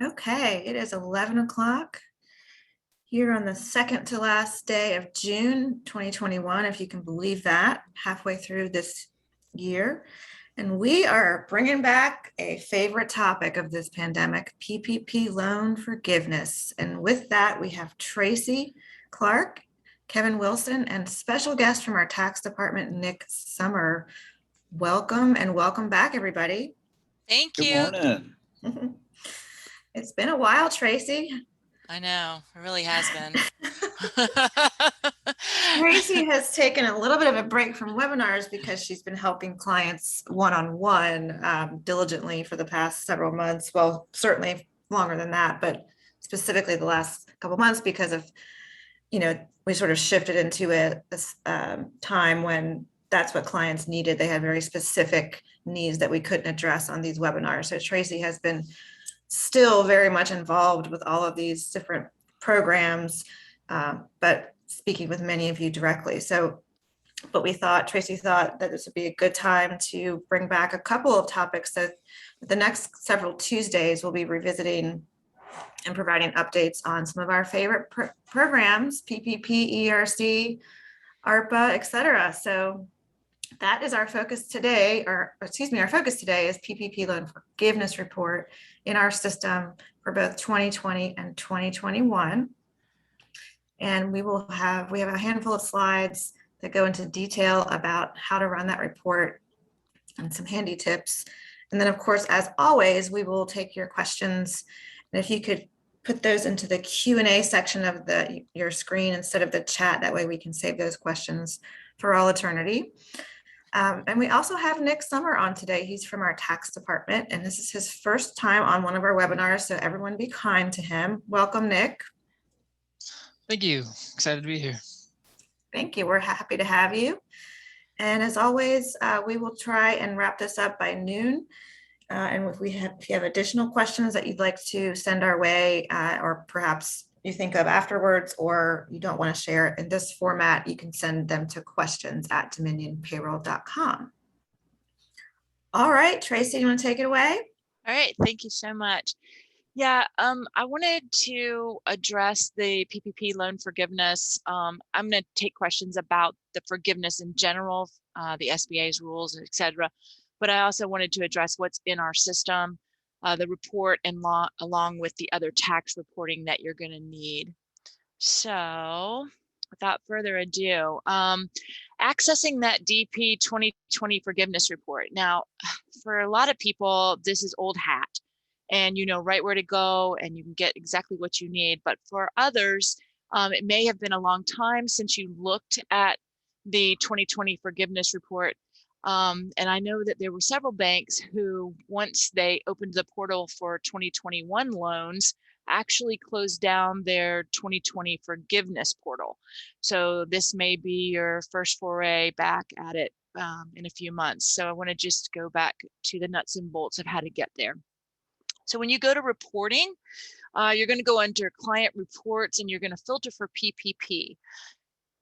Okay, it is 11 o'clock here on the second to last day of June 2021, if you can believe that, halfway through this year. And we are bringing back a favorite topic of this pandemic, PPP loan forgiveness. And with that, we have Tracy Clark, Kevin Wilson, and special guest from our tax department, Nick Summer. Welcome and welcome back, everybody. Thank Good you. morning. It's been a while, Tracy. I know, it really has been. Tracy has taken a little bit of a break from webinars because she's been helping clients one-on-one diligently for the past several months. Well, certainly longer than that, but specifically the last couple months because of, we sort of shifted into a time when that's what clients needed. They had very specific needs that we couldn't address on these webinars. So Tracy has been still very much involved with all of these different programs, but speaking with many of you directly. But Tracy thought that this would be a good time to bring back a couple of topics. So the next several Tuesdays, we'll be revisiting and providing updates on some of our favorite programs, PPP, ERC, ARPA, et cetera. So that is our focus today, our focus today is PPP loan forgiveness report in our system for both 2020 and 2021. And we have a handful of slides that go into detail about how to run that report and some handy tips. And then of course, as always, we will take your questions. And if you could put those into the Q&A section of your screen instead of the chat, that way we can save those questions for all eternity. And we also have Nick Summer on today. He's from our tax department, and this is his first time on one of our webinars, so everyone be kind to him. Welcome, Nick. Thank you. Excited to be here. Thank you. We're happy to have you. And as always, we will try and wrap this up by noon. And if you have additional questions that you'd like to send our way, or perhaps you think of afterwards, or you don't want to share it in this format, you can send them to questions@dominionpayroll.com. All right, Tracy, you want to take it away? All right, thank you so much. Yeah, I wanted to address the PPP loan forgiveness. I'm going to take questions about the forgiveness in general, the SBA's rules, etc. But I also wanted to address what's in our system, the report, and along with the other tax reporting that you're going to need. So without further ado, accessing that DP 2020 forgiveness report. Now, for a lot of people, this is old hat and you know right where to go and you can get exactly what you need. But for others, it may have been a long time since you looked at the 2020 forgiveness report. And I know that there were several banks who, once they opened the portal for 2021 loans, actually closed down their 2020 forgiveness portal. So this may be your first foray back at it in a few months. So I want to just go back to the nuts and bolts of how to get there. So when you go to reporting, you're going to go under client reports and you're going to filter for PPP.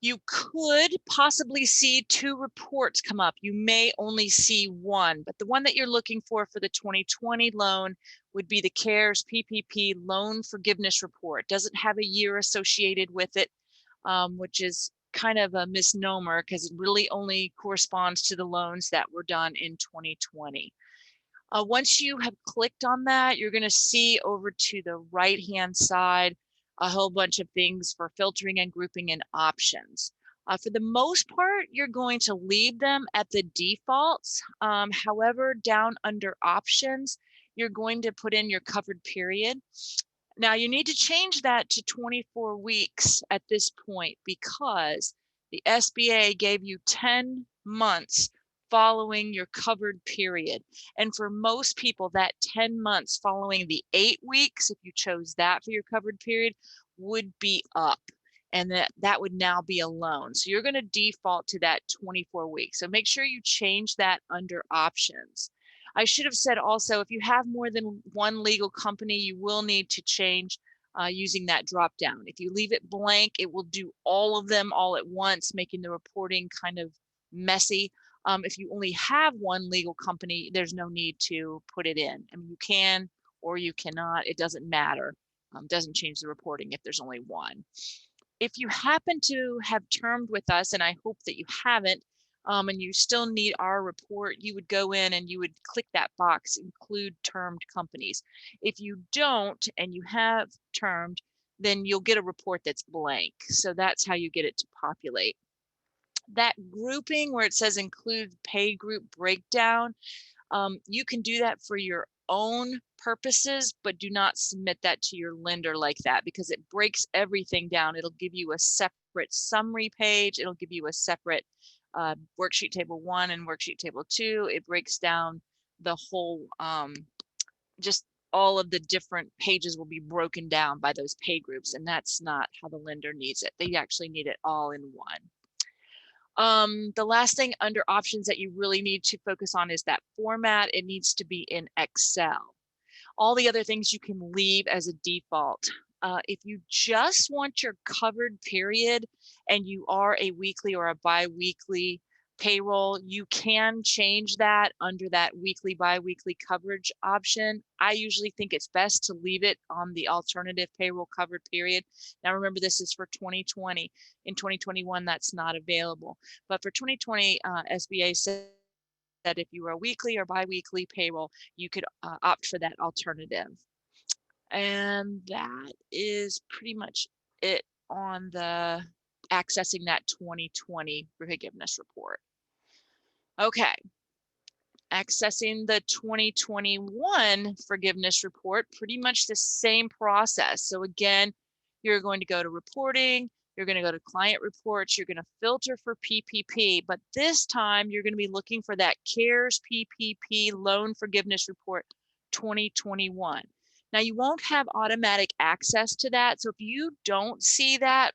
You could possibly see two reports come up. You may only see one, but the one that you're looking for the 2020 loan would be the CARES PPP loan forgiveness report. Doesn't have a year associated with it, which is kind of a misnomer because it really only corresponds to the loans that were done in 2020. Once you have clicked on that, you're going to see over to the right-hand side a whole bunch of things for filtering and grouping and options. For the most part, you're going to leave them at the defaults. However, down under options, you're going to put in your covered period. Now you need to change that to 24 weeks at this point because the SBA gave you 10 months following your covered period. And for most people, that 10 months following the 8 weeks, if you chose that for your covered period, would be up. And that would now be a loan. So you're going to default to that 24 weeks. So make sure you change that under options. I should have said also, if you have more than one legal company, you will need to change using that drop down. If you leave it blank, it will do all of them all at once, making the reporting kind of messy. If you only have one legal company, there's no need to put it in. I mean, you can or you cannot. It doesn't matter. Doesn't change the reporting if there's only one. If you happen to have termed with us, and I hope that you haven't, and you still need our report, you would go in and you would click that box, include termed companies. If you don't and you have termed, then you'll get a report that's blank. So that's how you get it to populate. That grouping where it says include pay group breakdown, you can do that for your own purposes, but do not submit that to your lender like that, because it breaks everything down. It'll give you a separate summary page. It'll give you a separate worksheet table 1 and worksheet table 2. It breaks down the whole, just all of the different pages will be broken down by those pay groups, and that's not how the lender needs it. They actually need it all in one. The last thing under options that you really need to focus on is that format. It needs to be in Excel. All the other things you can leave as a default. If you just want your covered period and you are a weekly or a bi-weekly payroll, you can change that under that weekly, bi-weekly coverage option. I usually think it's best to leave it on the alternative payroll covered period. Now remember, this is for 2020. In 2021, that's not available. But for 2020, SBA said that if you were a weekly or bi-weekly payroll, you could opt for that alternative. And that is pretty much it on the accessing that 2020 forgiveness report. Okay, accessing the 2021 forgiveness report, pretty much the same process. So again, you're going to go to reporting, you're going to go to client reports, you're going to filter for PPP, but this time you're going to be looking for that CARES PPP Loan Forgiveness Report 2021. Now you won't have automatic access to that. So if you don't see that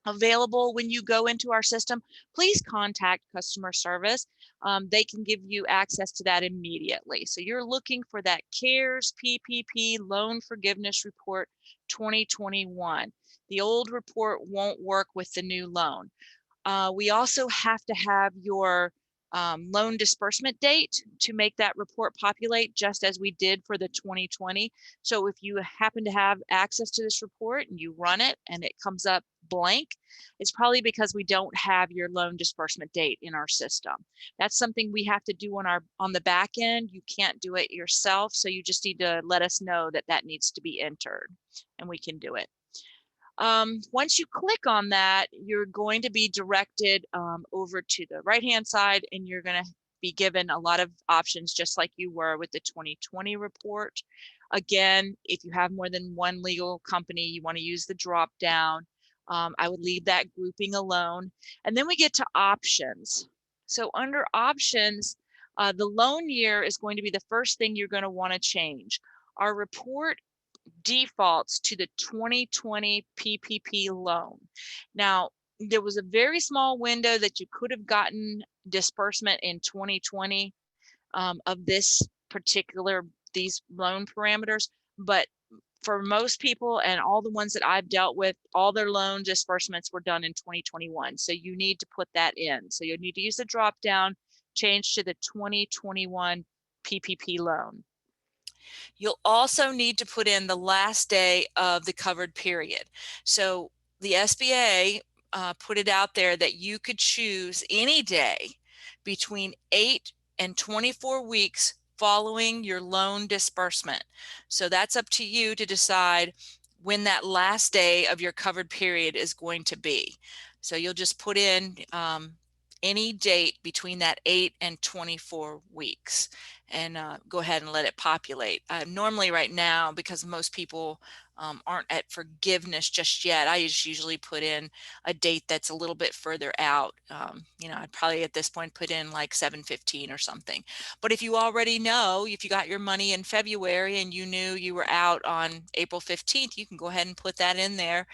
available when you go into our system, please contact customer service. They can give you access to that immediately. So you're looking for that CARES PPP Loan Forgiveness Report 2021. The old report won't work with the new loan. We also have to have your loan disbursement date to make that report populate, just as we did for the 2020. So if you happen to have access to this report and you run it and it comes up blank, it's probably because we don't have your loan disbursement date in our system. That's something we have to do on the back end. You can't do it yourself, so you just need to let us know that that needs to be entered, and we can do it. Once you click on that, you're going to be directed over to the right-hand side, and you're going to be given a lot of options, just like you were with the 2020 report. Again, if you have more than one legal company, you want to use the drop down. I would leave that grouping alone. And then we get to options. So under options, the loan year is going to be the first thing you're going to want to change. Our report defaults to the 2020 PPP loan. Now, there was a very small window that you could have gotten disbursement in 2020 of these loan parameters, but for most people and all the ones that I've dealt with, all their loan disbursements were done in 2021. So you need to put that in. So you need to use the drop down, change to the 2021 PPP loan. You'll also need to put in the last day of the covered period. So the SBA put it out there that you could choose any day between 8 and 24 weeks following your loan disbursement. So that's up to you to decide when that last day of your covered period is going to be. So you'll just put in any date between that 8 and 24 weeks and go ahead and let it populate. Normally right now, because most people aren't at forgiveness just yet, I usually put in a date that's a little bit further out. I'd probably at this point put in like 7/15 or something. But if you already know, if you got your money in February and you knew you were out on April 15th, you can go ahead and put that in there.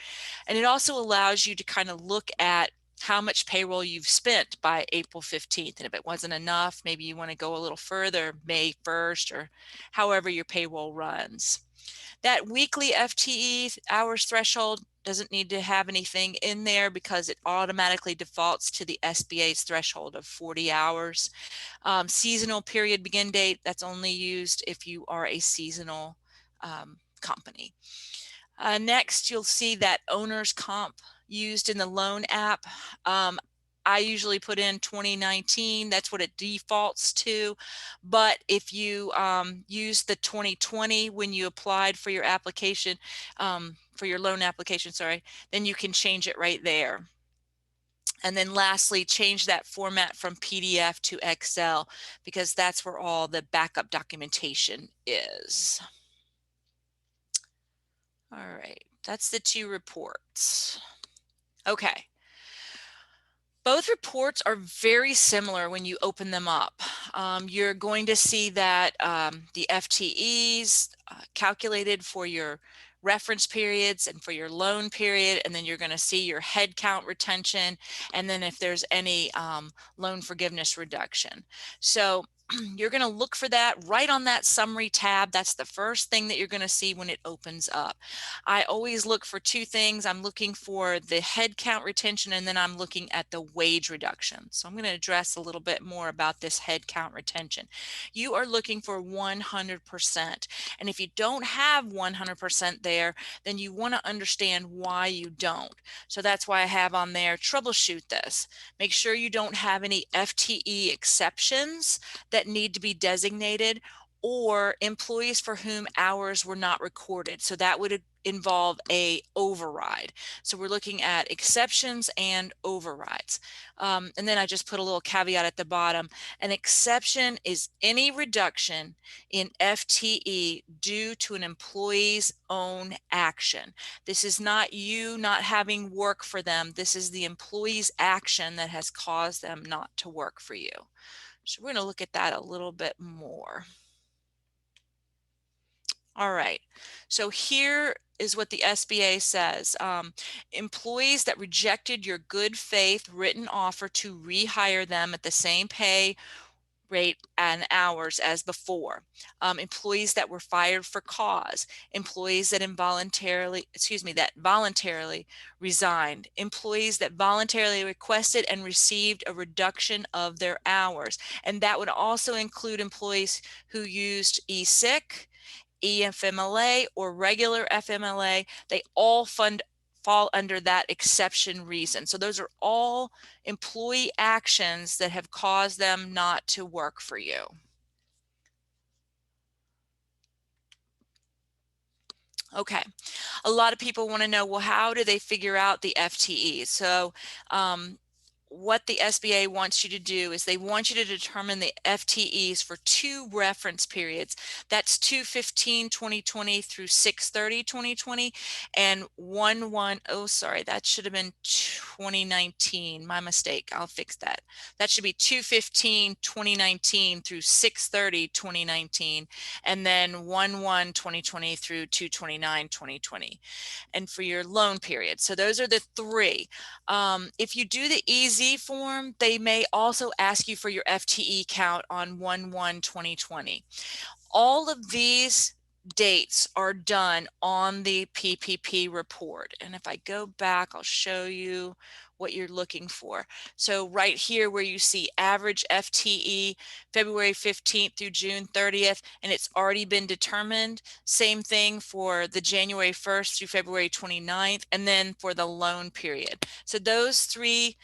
And it also allows you to kind of look at how much payroll you've spent by April 15th. And if it wasn't enough, maybe you want to go a little further, May 1st, or however your payroll runs. That weekly FTE hours threshold doesn't need to have anything in there because it automatically defaults to the SBA's threshold of 40 hours. Seasonal period begin date, that's only used if you are a seasonal company. Next, you'll see that owner's comp used in the loan app. I usually put in 2019, that's what it defaults to. But if you use the 2020 when you applied for your application, for your loan application, sorry, then you can change it right there. And then lastly, change that format from PDF to Excel, because that's where all the backup documentation is. All right, that's the two reports. Okay. Both reports are very similar when you open them up. You're going to see that the FTEs calculated for your reference periods and for your loan period, and then you're going to see your headcount retention, and then if there's any loan forgiveness reduction. So you're going to look for that right on that summary tab. That's the first thing that you're going to see when it opens up. I always look for two things. I'm looking for the headcount retention, and then I'm looking at the wage reduction. So I'm going to address a little bit more about this headcount retention. You are looking for 100%. And if you don't have 100% there, then you want to understand why you don't. So that's why I have on there, troubleshoot this. Make sure you don't have any FTE exceptions that need to be designated, or employees for whom hours were not recorded. So that would involve a override. So we're looking at exceptions and overrides. And then I just put a little caveat at the bottom. An exception is any reduction in FTE due to an employee's own action. This is not you not having work for them. This is the employee's action that has caused them not to work for you. So we're going to look at that a little bit more. All right, so here is what the SBA says. Employees that rejected your good faith written offer to rehire them at the same pay rate and hours as before. Employees that were fired for cause, employees that voluntarily resigned, employees that voluntarily requested and received a reduction of their hours. And that would also include employees who used e-sick, EFMLA, or regular FMLA. They all fall under that exception reason. So those are all employee actions that have caused them not to work for you. Okay, a lot of people want to know, well, how do they figure out the FTEs? So what the SBA wants you to do is they want you to determine the FTEs for two reference periods. That's 2/15/2020 through 6/30/2020, and that should have been 2019. My mistake. I'll fix that. That should be 2/15/2019 through 6/30/2019, and then 1/1/2020 through 2/29/2020. And for your loan period. So those are the three. If you do the easy form, they may also ask you for your FTE count on 1/1/2020. All of these dates are done on the PPP report. And if I go back, I'll show you what you're looking for. So right here where you see average FTE February 15th through June 30th, and it's already been determined. Same thing for the January 1st through February 29th, and then for the loan period. So those three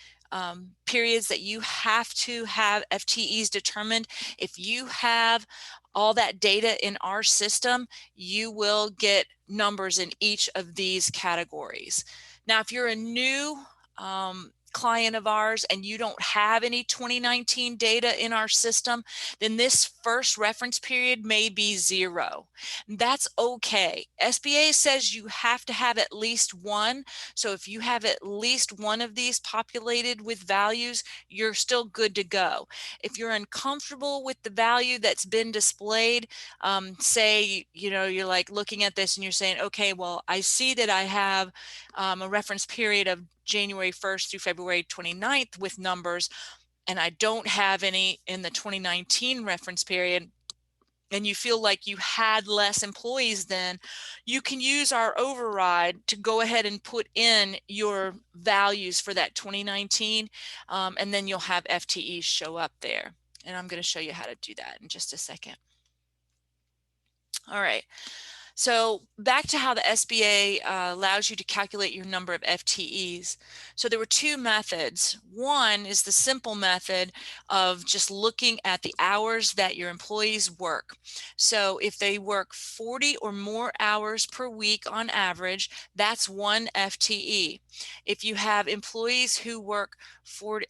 periods that you have to have FTEs determined, if you have all that data in our system, you will get numbers in each of these categories. Now, if you're a new client of ours and you don't have any 2019 data in our system, then this first reference period may be 0. That's okay. SBA says you have to have at least one. So if you have at least one of these populated with values, you're still good to go. If you're uncomfortable with the value that's been displayed, say, you're like looking at this and you're saying, okay, well, I see that I have a reference period of January 1st through February 29th with numbers, and I don't have any in the 2019 reference period, and you feel like you had less employees then, you can use our override to go ahead and put in your values for that 2019, and then you'll have FTEs show up there. And I'm going to show you how to do that in just a second. All right. So back to how the SBA allows you to calculate your number of FTEs. So there were two methods. One is the simple method of just looking at the hours that your employees work. So if they work 40 or more hours per week on average, that's 1 FTE. If you have employees who work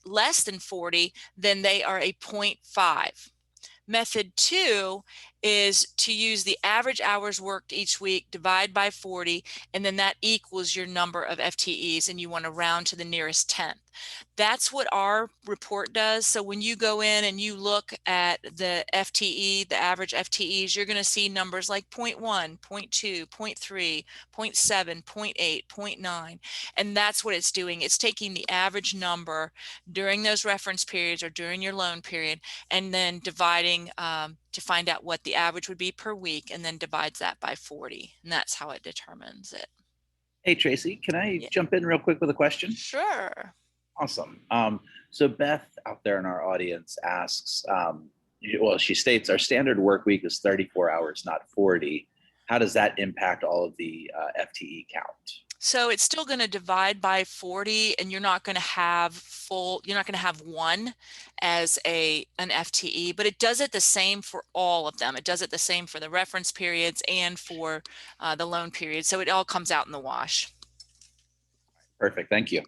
less than 40, then they are a 0.5. Method 2 is to use the average hours worked each week, divide by 40, and then that equals your number of FTEs, and you want to round to the nearest tenth. That's what our report does. So when you go in and you look at the FTE, the average FTEs, you're going to see numbers like 0.1, 0.2, 0.3, 0.7, 0.8, 0.9, and that's what it's doing. It's taking the average number during those reference periods or during your loan period, and then dividing to find out what the average would be per week, and then divides that by 40. And that's how it determines it. Hey, Tracy, can I Yeah. jump in real quick with a question? Sure. Awesome. So Beth out there in our audience asks, well, she states our standard work week is 34 hours, not 40. How does that impact all of the FTE count? So it's still going to divide by 40, and you're not going to have one as an FTE, but it does it the same for all of them. It does it the same for the reference periods and for the loan period. So it all comes out in the wash. Perfect. Thank you.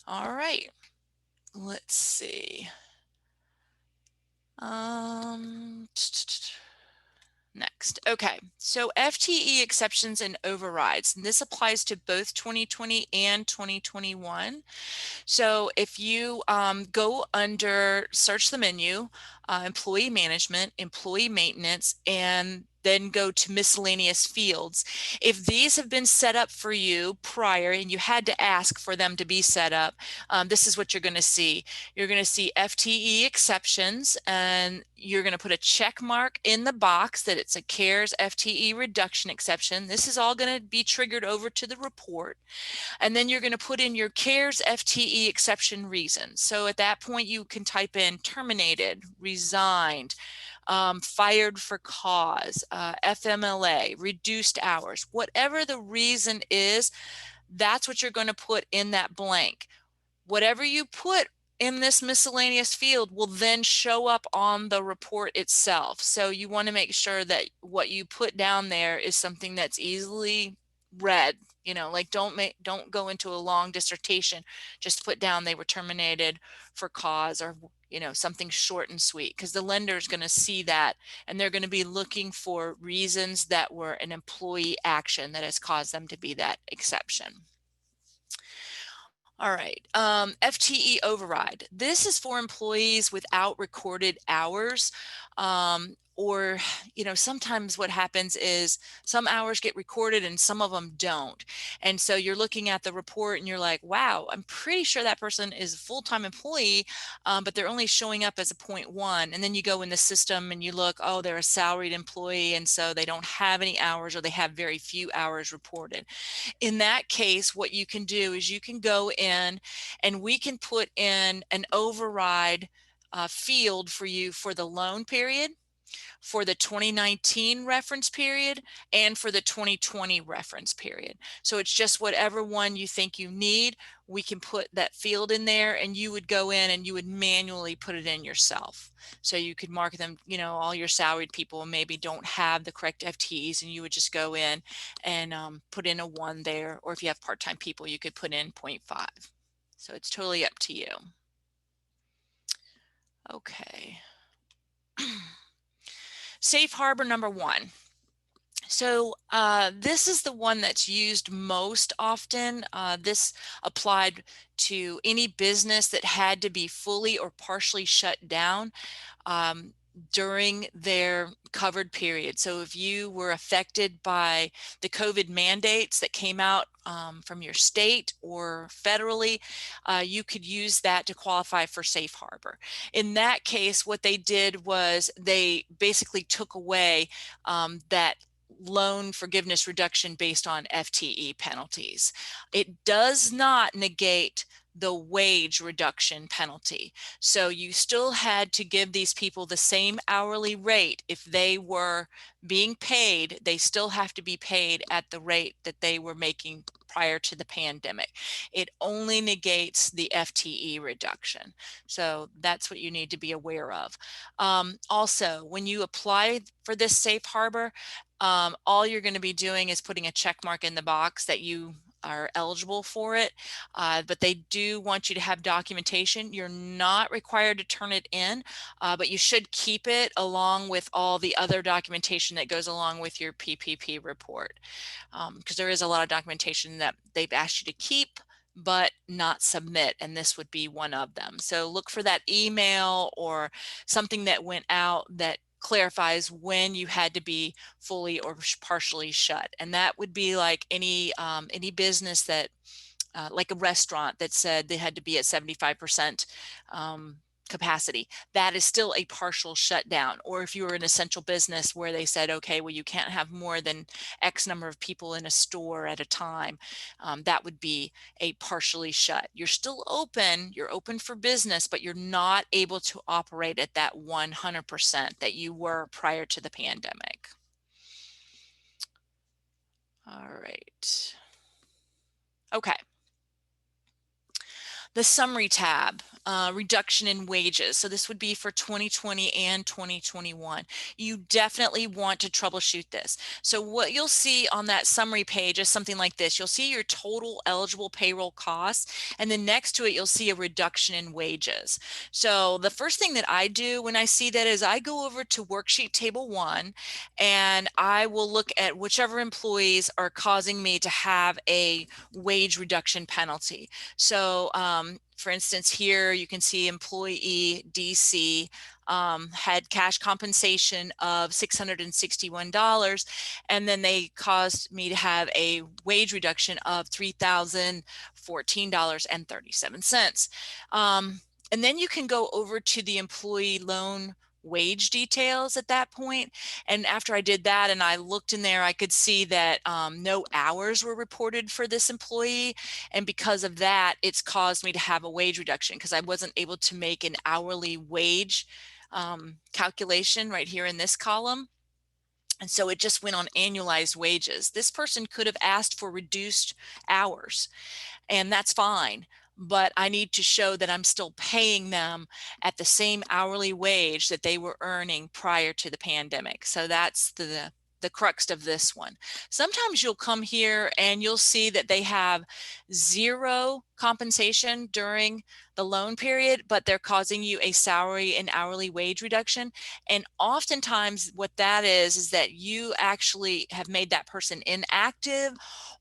All right. Let's see. Next. Okay, so FTE exceptions and overrides, and this applies to both 2020 and 2021. So if you go under, search the menu, employee management, employee maintenance, and then go to miscellaneous fields. If these have been set up for you prior and you had to ask for them to be set up, this is what you're going to see. You're going to see FTE exceptions, and you're going to put a check mark in the box that it's a CARES FTE reduction exception. This is all going to be triggered over to the report. And then you're going to put in your CARES FTE exception reason. So at that point, you can type in terminated, resigned, fired for cause, FMLA, reduced hours, whatever the reason is, that's what you're going to put in that blank. Whatever you put in this miscellaneous field will then show up on the report itself. So you want to make sure that what you put down there is something that's easily read. You know, like don't go into a long dissertation. Just put down they were terminated for cause, or you know, something short and sweet, because the lender is going to see that, and they're going to be looking for reasons that were an employee action that has caused them to be that exception. All right, FTE override. This is for employees without recorded hours. Or, you know, sometimes what happens is some hours get recorded and some of them don't. And so you're looking at the report and you're like, wow, I'm pretty sure that person is a full-time employee, but they're only showing up as a 0.1. And then you go in the system and you look, oh, they're a salaried employee, and so they don't have any hours, or they have very few hours reported. In that case, what you can do is you can go in and we can put in an override field for you for the loan period, for the 2019 reference period, and for the 2020 reference period. So it's just whatever one you think you need, we can put that field in there, and you would go in and you would manually put it in yourself. So you could mark them, you know, all your salaried people maybe don't have the correct FTEs, and you would just go in and put in a 1 there. Or if you have part-time people, you could put in 0.5. So it's totally up to you. Okay. Safe harbor number 1. So this is the one that's used most often. This applied to any business that had to be fully or partially shut down during their covered period. So if you were affected by the COVID mandates that came out from your state or federally, you could use that to qualify for safe harbor. In that case, what they did was they basically took away that loan forgiveness reduction based on FTE penalties. It does not negate the wage reduction penalty. So you still had to give these people the same hourly rate. If they were being paid, they still have to be paid at the rate that they were making prior to the pandemic. It only negates the FTE reduction. So that's what you need to be aware of. Also, when you apply for this safe harbor, all you're going to be doing is putting a check mark in the box that you are eligible for it, but they do want you to have documentation. You're not required to turn it in, but you should keep it along with all the other documentation that goes along with your PPP report, because there is a lot of documentation that they've asked you to keep but not submit, and this would be one of them. So look for that email or something that went out that clarifies when you had to be fully or partially shut. And that would be like any business that, like a restaurant that said they had to be at 75% capacity. That is still a partial shutdown. Or if you were an essential business where they said, okay, well, you can't have more than X number of people in a store at a time, that would be a partially shut. You're still open, you're open for business, but you're not able to operate at that 100% that you were prior to the pandemic. All right. Okay. The summary tab, reduction in wages. So this would be for 2020 and 2021. You definitely want to troubleshoot this. So what you'll see on that summary page is something like this. You'll see your total eligible payroll costs, and then next to it, you'll see a reduction in wages. So the first thing that I do when I see that is I go over to worksheet table 1, and I will look at whichever employees are causing me to have a wage reduction penalty. So for instance, here you can see employee DC had cash compensation of $661, and then they caused me to have a wage reduction of $3,014.37. And then you can go over to the employee loan wage details at that point. And after I did that and I looked in there, I could see that no hours were reported for this employee. And because of that, it's caused me to have a wage reduction because I wasn't able to make an hourly wage calculation right here in this column. And so it just went on annualized wages. This person could have asked for reduced hours, and that's fine. But I need to show that I'm still paying them at the same hourly wage that they were earning prior to the pandemic. So that's the crux of this one. Sometimes you'll come here and you'll see that they have zero compensation during the loan period, but they're causing you a salary and hourly wage reduction. And oftentimes what that is that you actually have made that person inactive,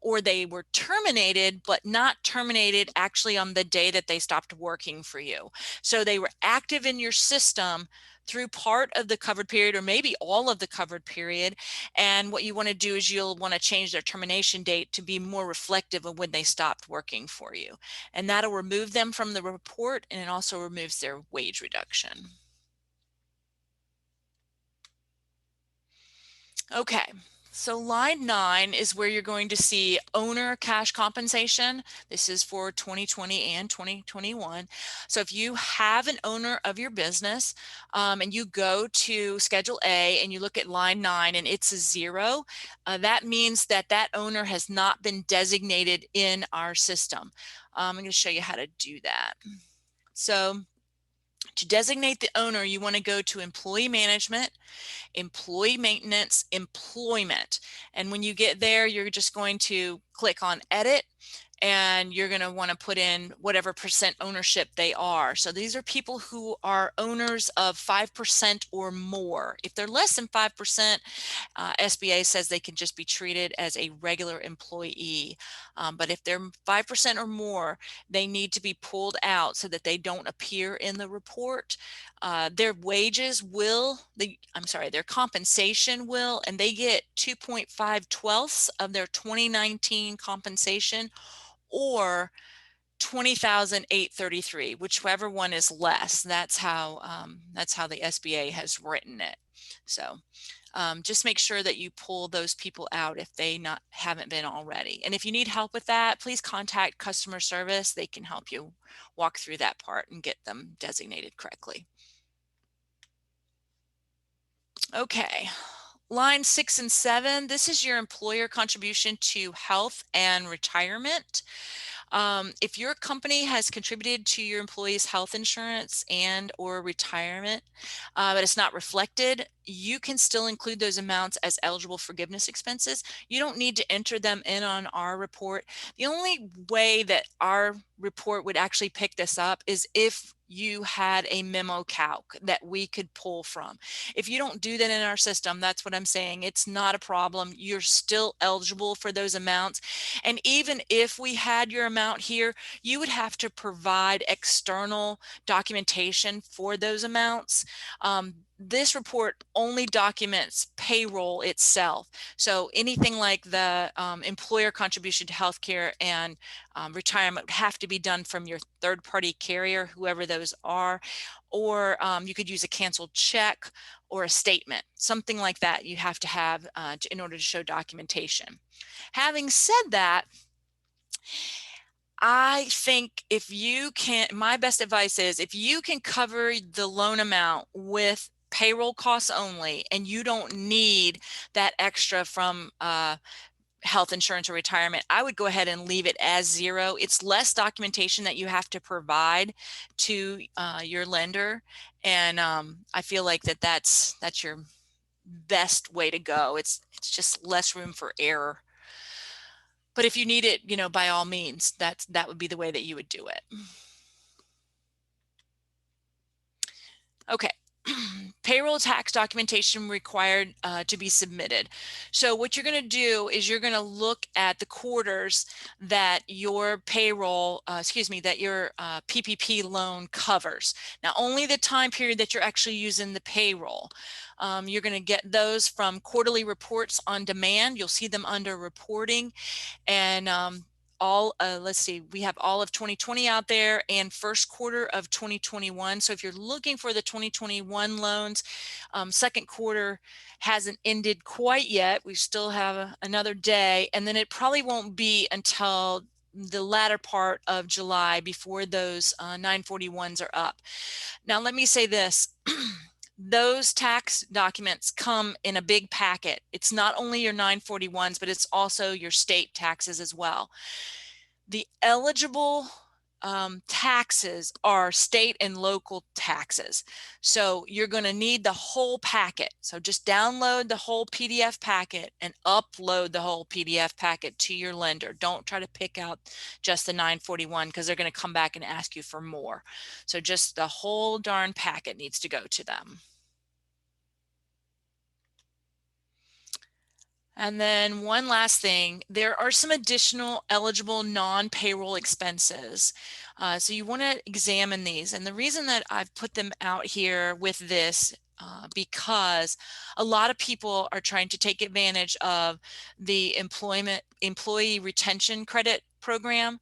or they were terminated, but not terminated actually on the day that they stopped working for you. So they were active in your system through part of the covered period or maybe all of the covered period. And what you want to do is you'll want to change their termination date to be more reflective of when they stopped working for you. And that'll remove them from the report, and it also removes their wage reduction. Okay. So line 9 is where you're going to see owner cash compensation. This is for 2020 and 2021. So if you have an owner of your business and you go to Schedule A and you look at line 9 and it's a 0, that means that that owner has not been designated in our system. I'm going to show you how to do that. So to designate the owner, you want to go to Employee Management, Employee Maintenance, Employment. And when you get there, you're just going to click on Edit, and you're going to want to put in whatever percent ownership they are. So these are people who are owners of 5% or more. If they're less than 5%, SBA says they can just be treated as a regular employee. But if they're 5% or more, they need to be pulled out so that they don't appear in the report. Their wages will, their compensation will, and they get 2.5/12 of their 2019 compensation, or 20,833, whichever one is less. That's how the SBA has written it. So just make sure that you pull those people out if they haven't been already. And if you need help with that, please contact customer service. They can help you walk through that part and get them designated correctly. Okay. Line 6 and 7, this is your employer contribution to health and retirement. If your company has contributed to your employees' health insurance and or retirement, but it's not reflected, you can still include those amounts as eligible forgiveness expenses. You don't need to enter them in on our report. The only way that our report would actually pick this up is if you had a memo calc that we could pull from. If you don't do that in our system, that's what I'm saying. It's not a problem. You're still eligible for those amounts. And even if we had your amount here, you would have to provide external documentation for those amounts. This report only documents payroll itself. So anything like the employer contribution to healthcare and retirement would have to be done from your third-party carrier, whoever those are, or you could use a canceled check or a statement, something like that you have to have in order to show documentation. Having said that, I think if you can, my best advice is if you can cover the loan amount with payroll costs only, and you don't need that extra from health insurance or retirement, I would go ahead and leave it as 0. It's less documentation that you have to provide to your lender, and I feel like that's your best way to go. It's just less room for error. But if you need it, you know, by all means, that would be the way that you would do it. Okay. Payroll tax documentation required to be submitted. So what you're going to do is you're going to look at the quarters that your payroll, that your PPP loan covers. Now, only the time period that you're actually using the payroll. You're going to get those from quarterly reports on demand. You'll see them under reporting, and let's see, we have all of 2020 out there and first quarter of 2021. So if you're looking for the 2021 loans, second quarter hasn't ended quite yet. We still have another day, and then it probably won't be until the latter part of July before those 941s are up. Now, let me say this. Those tax documents come in a big packet. It's not only your 941s, but it's also your state taxes as well. The eligible taxes are state and local taxes. So you're going to need the whole packet. So just download the whole PDF packet and upload the whole PDF packet to your lender. Don't try to pick out just the 941 because they're going to come back and ask you for more. So just the whole darn packet needs to go to them. And then one last thing, there are some additional eligible non-payroll expenses. So you want to examine these. And the reason that I've put them out here with this because a lot of people are trying to take advantage of the employee retention credit program.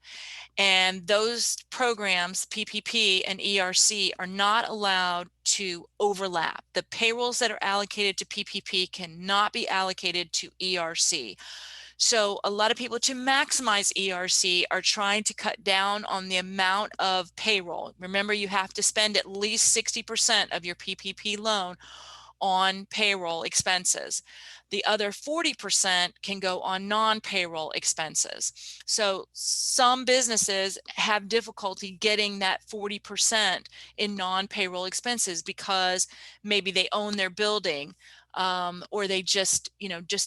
And those programs, PPP and ERC, are not allowed to overlap. The payrolls that are allocated to PPP cannot be allocated to ERC. So a lot of people, to maximize ERC, are trying to cut down on the amount of payroll. Remember, you have to spend at least 60% of your PPP loan on payroll expenses. The other 40% can go on non-payroll expenses. So some businesses have difficulty getting that 40% in non-payroll expenses because maybe they own their building, or they just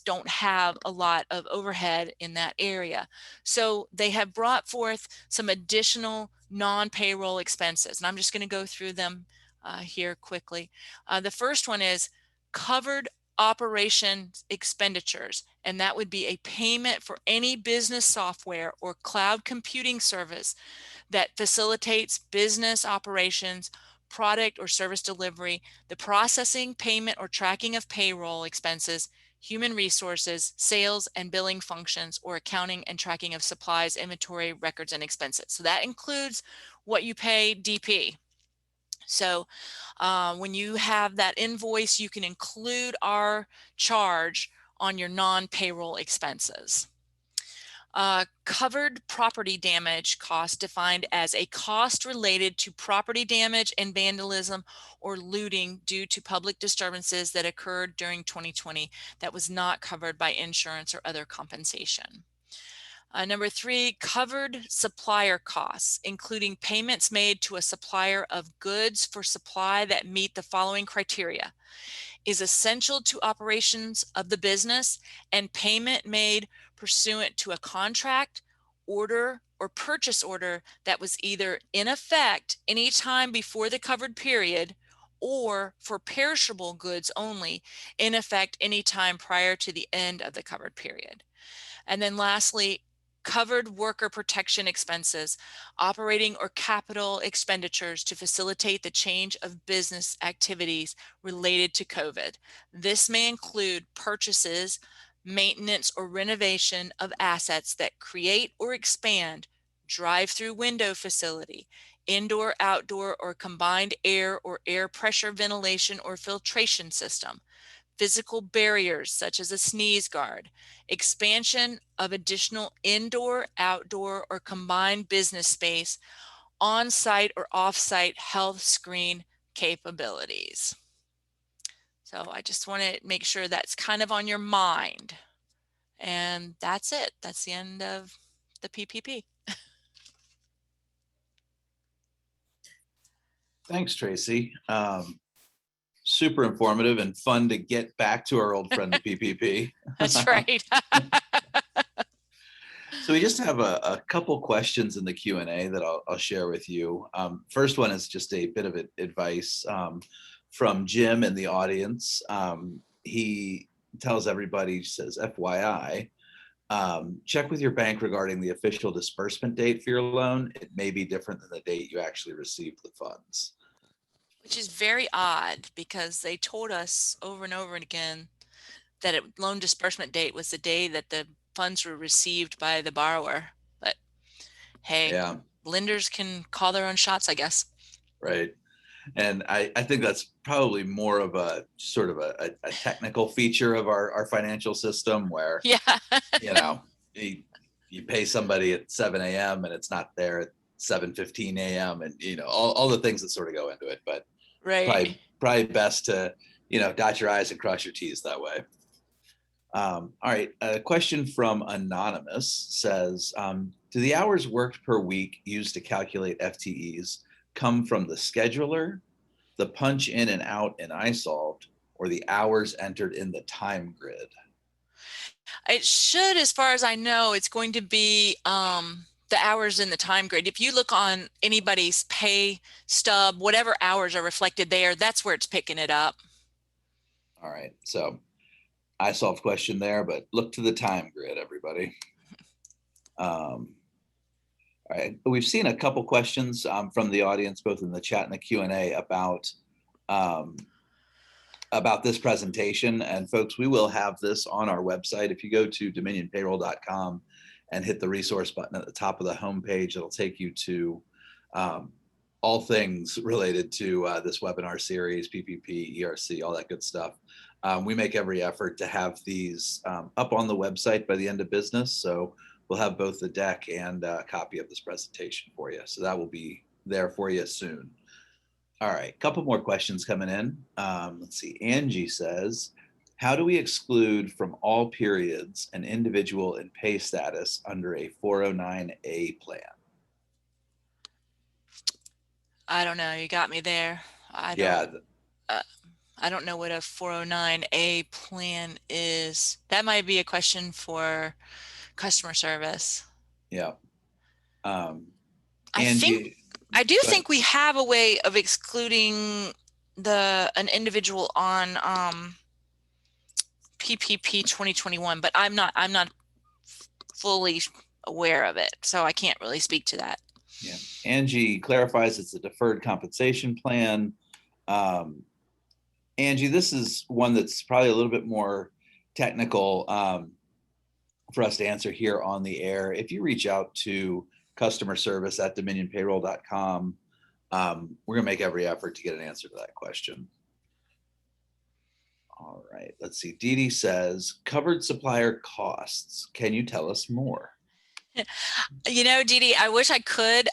don't have a lot of overhead in that area. So they have brought forth some additional non-payroll expenses, and I'm just going to go through them here quickly. The first one is covered operation expenditures, and that would be a payment for any business software or cloud computing service that facilitates business operations, product or service delivery, the processing, payment, or tracking of payroll expenses, human resources, sales and billing functions, or accounting and tracking of supplies, inventory, records, and expenses. So that includes what you pay DP. So when you have that invoice, you can include our charge on your non-payroll expenses. Covered property damage cost defined as a cost related to property damage and vandalism or looting due to public disturbances that occurred during 2020 that was not covered by insurance or other compensation. Number 3, covered supplier costs, including payments made to a supplier of goods for supply that meet the following criteria: is essential to operations of the business, and payment made pursuant to a contract, order, or purchase order that was either in effect any time before the covered period, or for perishable goods only, in effect any time prior to the end of the covered period. And then lastly, covered worker protection expenses, operating or capital expenditures to facilitate the change of business activities related to COVID. This may include purchases, maintenance, or renovation of assets that create or expand drive-through window facility, indoor, outdoor, or combined air or air pressure ventilation or filtration system, physical barriers such as a sneeze guard, expansion of additional indoor, outdoor, or combined business space, on-site or off-site health screen capabilities. So I just want to make sure that's kind of on your mind. And that's it. That's the end of the PPP. Thanks, Tracy. Super informative and fun to get back to our old friend, the PPP. That's right. So we just have a couple questions in the Q&A that I'll share with you. First one is just a bit of advice from Jim in the audience. He tells everybody, says, FYI, check with your bank regarding the official disbursement date for your loan. It may be different than the date you actually received the funds. Which is very odd because they told us over and over again that loan disbursement date was the day that the funds were received by the borrower. But hey, Yeah, lenders can call their own shots, I guess. right. And I think that's probably more of a sort of a technical feature of our financial system where, Yeah. you know, you pay somebody at 7 a.m. and it's not there at 7:15 a.m. and, you know, all the things that sort of go into it. But Right. probably best to, you know, dot your I's and cross your T's that way. All right. A question from Anonymous says, do the hours worked per week used to calculate FTEs come from the scheduler, the punch in and out in iSolved, or the hours entered in the time grid? It should, as far as I know, it's going to be the hours in the time grid. If you look on anybody's pay stub, whatever hours are reflected there, that's where it's picking it up. All right. So iSolved question there, but look to the time grid, everybody. All right. We've seen a couple questions from the audience, both in the chat and the Q&A about this presentation. And folks, we will have this on our website. If you go to dominionpayroll.com and hit the resource button at the top of the homepage, it'll take you to all things related to this webinar series, PPP, ERC, all that good stuff. We make every effort to have these up on the website by the end of business. So we'll have both the deck and a copy of this presentation for you. So that will be there for you soon. All right, a couple more questions coming in. Let's see, Angie says, how do we exclude from all periods an individual in pay status under a 409A plan? I don't know. You got me there. I don't know what a 409A plan is. That might be a question for customer service. Yeah. I Angie, think we have a way of excluding an individual on PPP 2021, but I'm not fully aware of it, so I can't really speak to that. Yeah, Angie clarifies it's a deferred compensation plan. Angie, this is one that's probably a little bit more technical for us to answer here on the air. If you reach out to customer service at dominionpayroll.com, We're gonna make every effort to get an answer to that question. All right, let's see. Dee Dee says, covered supplier costs. Can you tell us more? You know, Dee Dee, I wish I could.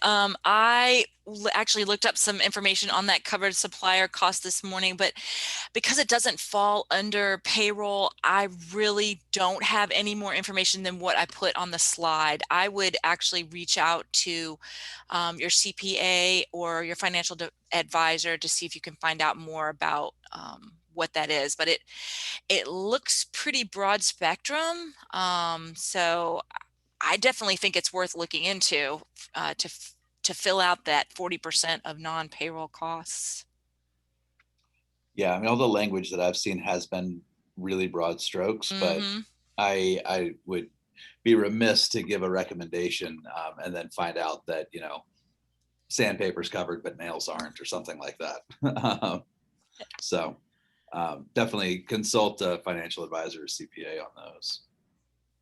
Actually looked up some information on that covered supplier cost this morning, but because it doesn't fall under payroll, I really don't have any more information than what I put on the slide. I would actually reach out to your CPA or your financial advisor to see if you can find out more about what that is. But it looks pretty broad spectrum. So I definitely think it's worth looking into to fill out that 40% of non-payroll costs. Yeah, I mean, all the language that I've seen has been really broad strokes, but I would be remiss to give a recommendation and then find out that, you know, sandpaper's covered, but nails aren't, or something like that. So definitely consult a financial advisor or CPA on those.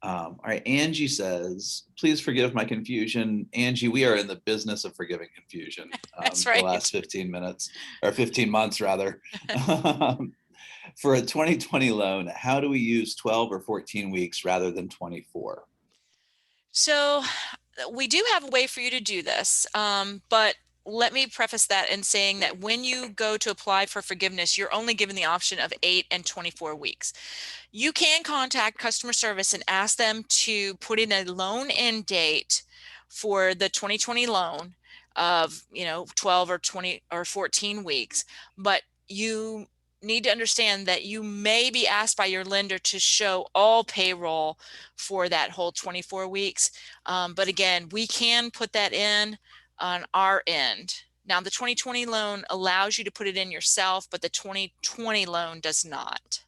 All right, Angie says, please forgive my confusion. Angie, we are in the business of forgiving confusion. That's right. The last 15 minutes, or 15 months rather. For a 2020 loan, how do we use 12 or 14 weeks rather than 24? So we do have a way for you to do this, but let me preface that in saying that when you go to apply for forgiveness, you're only given the option of 8 and 24 weeks. You can contact customer service and ask them to put in a loan end date for the 2020 loan of, 12 or 20 or 14 weeks, but you need to understand that you may be asked by your lender to show all payroll for that whole 24 weeks. But again, we can put that in on our end. Now, the 2020 loan allows you to put it in yourself, but the 2020 loan does not.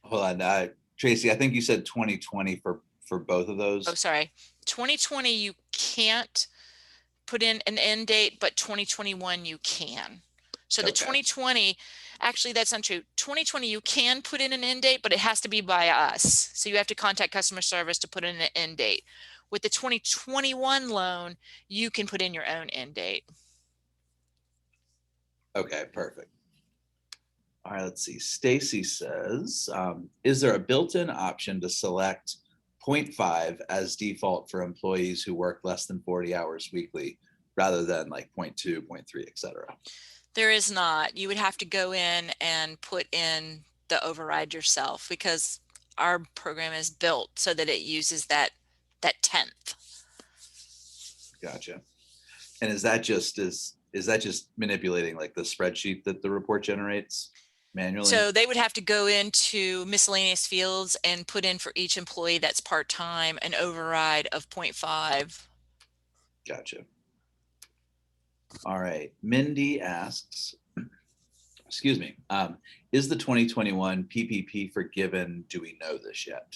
Hold on, Tracy, I think you said 2020 for both of those. Oh, sorry. 2020, you can't put in an end date, but 2021 you can. So the 2020, actually that's not true. 2020, you can put in an end date, but it has to be by us. So you have to contact customer service to put in an end date. With the 2021 loan, you can put in your own end date. Okay, perfect. All right, let's see. Stacy says, is there a built-in option to select 0.5 as default for employees who work less than 40 hours weekly rather than like 0.2, 0.3, et cetera? There is not. You would have to go in and put in the override yourself because our program is built so that it uses that 10th. Gotcha. And is that just manipulating like the spreadsheet that the report generates manually? So they would have to go into miscellaneous fields and put in for each employee that's part-time an override of 0.5. Gotcha. All right. Mindy asks, excuse me, is the 2021 PPP forgiven? Do we know this yet?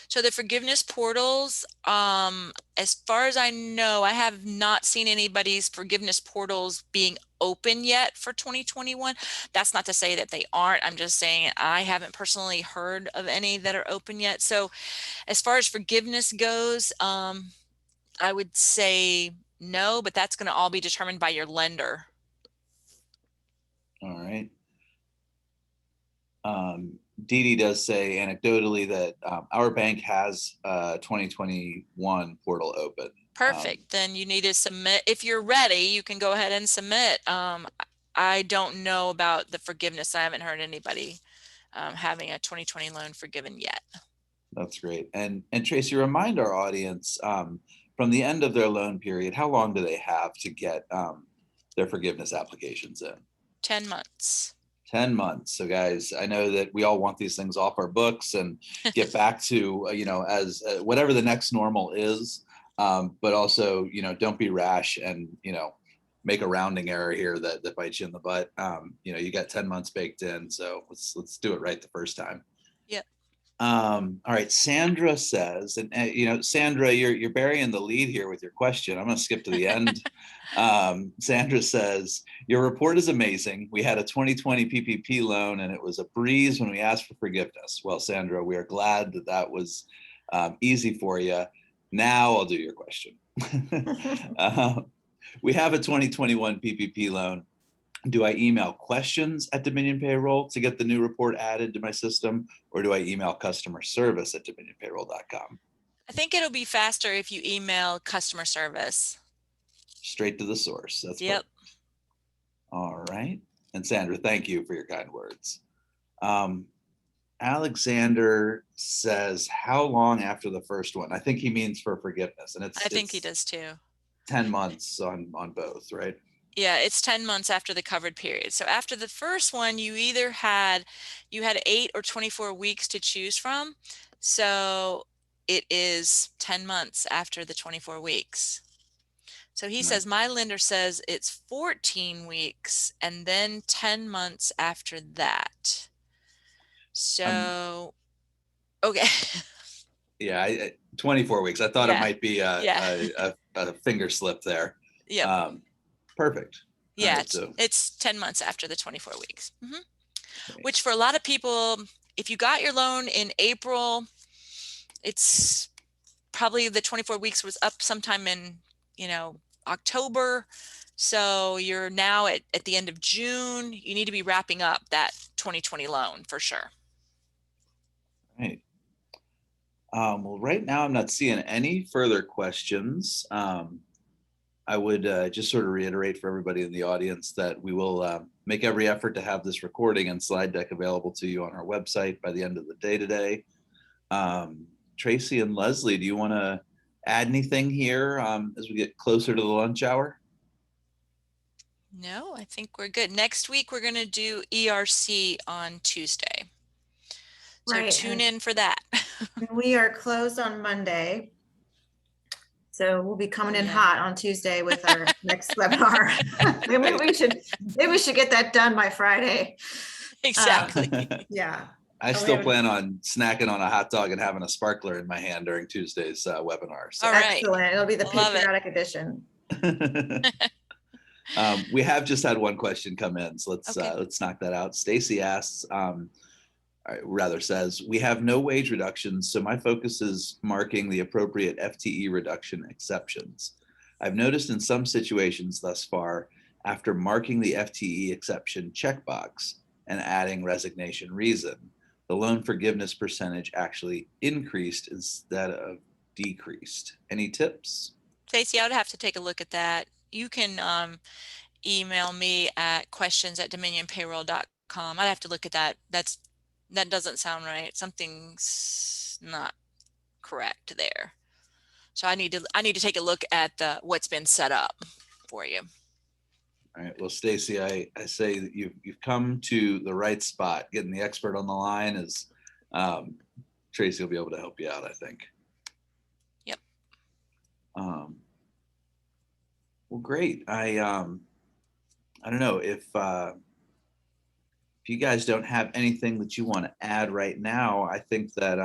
So the forgiveness portals, as far as I know, I have not seen anybody's forgiveness portals being open yet for 2021. That's not to say that they aren't. I'm just saying I haven't personally heard of any that are open yet. So as far as forgiveness goes, I would say no, but that's going to all be determined by your lender. All right. Dee Dee does say anecdotally that our bank has 2021 portal open. Perfect. Then you need to submit. If you're ready, you can go ahead and submit. I don't know about the forgiveness. I haven't heard anybody having a 2020 loan forgiven yet. That's great. And Tracy, remind our audience from the end of their loan period, how long do they have to get their forgiveness applications in? 10 months. 10 months. So guys, I know that we all want these things off our books and get back to, as whatever the next normal is. But also, don't be rash and, make a rounding error here that bites you in the butt. You got 10 months baked in. So let's do it right the first time. Yep. All right. Sandra says, and Sandra, you're burying the lead here with your question. I'm going to skip to the end. Sandra says, your report is amazing. We had a 2020 PPP loan and it was a breeze when we asked for forgiveness. Well, Sandra, we are glad that was easy for you. Now I'll do your question. We have a 2021 PPP loan. Do I email questions at Dominion Payroll to get the new report added to my system, or do I email customer service at dominionpayroll.com? I think it'll be faster if you email customer service. Straight to the source. That's Yep. perfect. All right. And Sandra, thank you for your kind words. Alexander says, how long after the first one? I think he means for forgiveness. And I think he does too. 10 months on both, right? Yeah, it's 10 months after the covered period. So after the first one, you either had 8 or 24 weeks to choose from. So it is 10 months after the 24 weeks. So he says, my lender says it's 14 weeks and then 10 months after that. So, okay. Yeah, 24 weeks. I thought it might be a finger slip there. Yeah. Perfect. Yeah, Right, so it's 10 months after the 24 weeks. Which for a lot of people, if you got your loan in April, it's probably the 24 weeks was up sometime in, October. So you're now at the end of June. You need to be wrapping up that 2020 loan for sure. Right. Well, right now I'm not seeing any further questions. I would just sort of reiterate for everybody in the audience that we will make every effort to have this recording and slide deck available to you on our website by the end of the day today. Tracy and Leslie, do you want to add anything here as we get closer to the lunch hour? No, I think we're good. Next week, we're going to do ERC on Tuesday. So Right, tune in for that. We are closed on Monday. So we'll be coming in hot on Tuesday with our next webinar. Maybe we should get that done by Friday. Exactly. Yeah. I still plan on snacking on a hot dog and having a sparkler in my hand during Tuesday's webinar. So. All right. Excellent. It'll be the Love it. patriotic edition. We have just had one question come in, so Okay. let's knock that out. Stacy asks, says, we have no wage reductions, so my focus is marking the appropriate FTE reduction exceptions. I've noticed in some situations thus far, after marking the FTE exception checkbox and adding resignation reason, the loan forgiveness percentage actually increased instead of decreased. Any tips? Stacey, I would have to take a look at that. You can email me at questions@dominionpayroll.com. I'd have to look at that. That doesn't sound right. Something's not correct there. So I need to take a look at what's been set up for you. All right. Well, Stacy, I say that you've come to the right spot. Getting the expert on the line is Tracy will be able to help you out, I think. Yep. Well, great. I don't know if you guys don't have anything that you want to add right now. I think that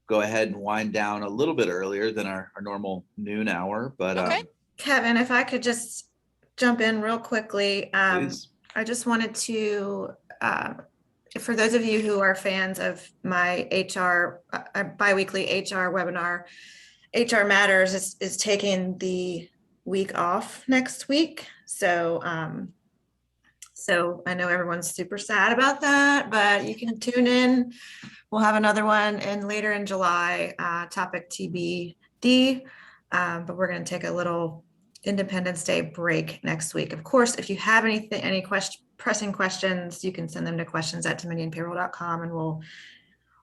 go ahead and wind down a little bit earlier than our normal noon hour. But Okay. Kevin, if I could just jump in real quickly. Please. I just wanted to, for those of you who are fans of my HR, biweekly HR webinar, HR Matters is taking the week off next week. So I know everyone's super sad about that, but you can tune in. We'll have another one later in July, topic TBD, but we're going to take a little Independence Day break next week. Of course, if you have any pressing questions, you can send them to questions@dominionpayroll.com, and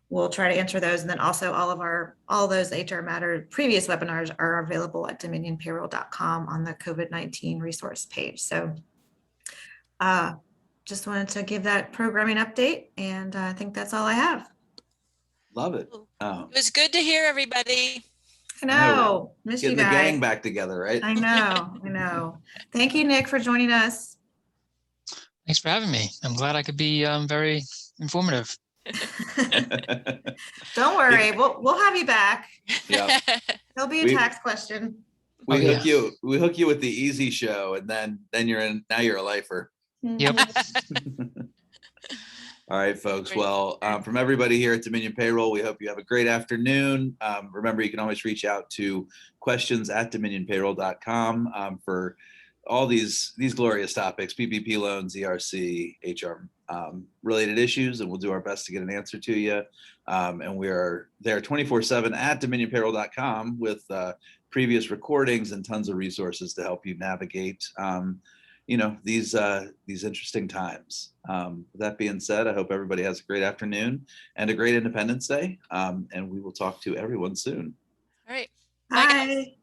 we'll try to answer those. And then also all those HR Matter previous webinars are available at dominionpayroll.com on the COVID-19 resource page. So just wanted to give that programming update, and I think that's all I have. Love it. It was good to hear everybody. I know. Miss you Getting the guys. gang back together, right? I know. Thank you, Nick, for joining us. Thanks for having me. I'm glad I could be very informative. Don't worry, we'll have you back. Yeah. There'll be a tax question. We hook you with the easy show, and then you're a lifer. Yep. All right, folks. Great. Well, from everybody here at Dominion Payroll, we hope you have a great afternoon. Remember, you can always reach out to questions@dominionpayroll.com for all these glorious topics, PPP loans, ERC, HR related issues, and we'll do our best to get an answer to you. And we are there 24/7 at dominionpayroll.com with previous recordings and tons of resources to help you navigate these interesting times. With that being said, I hope everybody has a great afternoon and a great Independence Day. And we will talk to everyone soon. All right. Bye.